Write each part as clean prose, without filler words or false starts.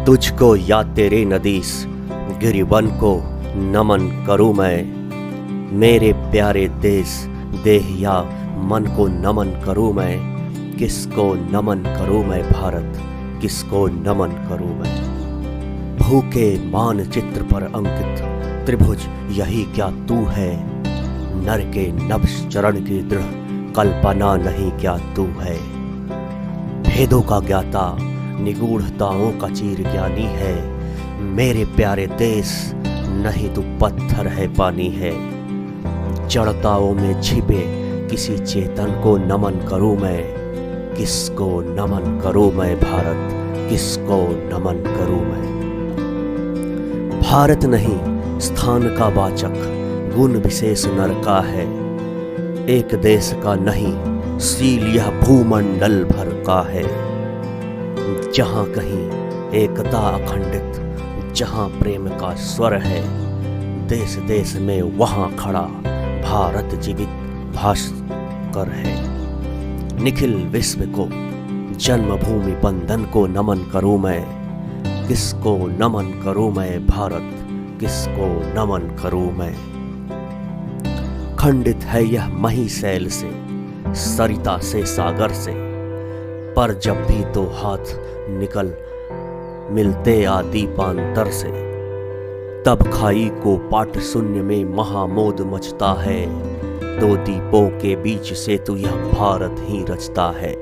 तुझको या तेरे नदीस गिरिवन को नमन करूं मैं। मेरे प्यारे देश देह या मन को नमन करूं मैं। किसको नमन करूं मैं भारत, किसको नमन करूं मैं। भूखे मानचित्र पर अंकित त्रिभुज यही क्या तू है। नर के नभस चरण की दृढ़ कल्पना नहीं क्या तू है। भेदों का ज्ञाता निगूढ़ताओं का चीर ज्ञानी है। मेरे प्यारे देश नहीं तू पत्थर है पानी है। जड़ताओं में छिपे किसी चेतन को नमन करूं मैं। किसको नमन करूं मैं भारत, किसको नमन करूं मैं। भारत नहीं स्थान का वाचक गुण विशेष नर का है। एक देश का नहीं सील यह भूमंडल भर का है। जहां कहीं एकता अखंडित, जहां प्रेम का स्वर है। देश देश में वहां खड़ा भारत जीवित भास्कर है। निखिल विश्व को जन्मभूमि बंधन को नमन करूं मैं। किसको नमन करूं मैं भारत, किसको नमन करूं मैं। खंडित है यह महीशैल से, सरिता से, सागर से। पर जब भी दो हाथ निकल मिलते आदीपांतर से। तब खाई को पाट शून्य में महामोद मचता है। दो दीपों के बीच से तो यह भारत ही रचता है।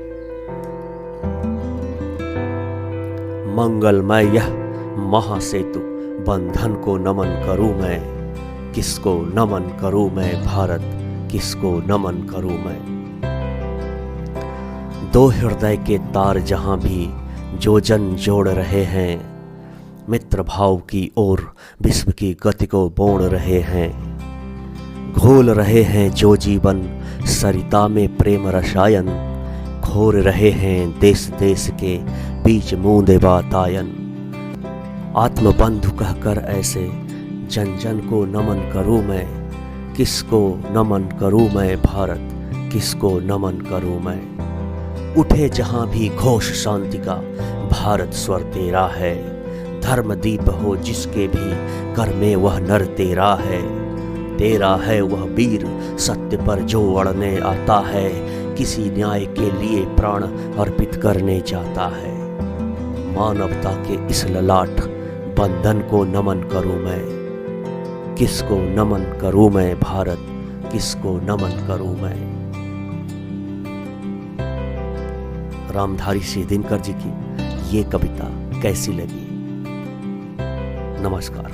मंगलमय यह महासेतु बंधन को नमन करूं मैं। किसको नमन करूं मैं भारत, किसको नमन करूं मैं। दो हृदय के तार जहां भी जो जन जोड़ रहे हैं। मित्र भाव की ओर विश्व की गति को बोड़ रहे हैं। घोल रहे हैं जो जीवन सरिता में प्रेम रसायन। घोर रहे हैं देश देश के बीच मूंदे वातायन। आत्मबंधु कहकर ऐसे जन जन को नमन करूं मैं। किसको नमन करूं मैं भारत, किसको नमन करूं मैं। उठे जहां भी घोष शांति का भारत स्वर तेरा है। धर्म दीप हो जिसके भी घर में वह नर तेरा है। तेरा है वह वीर सत्य पर जो अड़ने आता है। किसी न्याय के लिए प्राण अर्पित करने जाता है। मानवता के इस ललाट बंधन को नमन करूं मैं। किसको नमन करूं मैं भारत, किसको नमन करूं मैं। रामधारी सिंह दिनकर जी की ये कविता कैसी लगी? नमस्कार।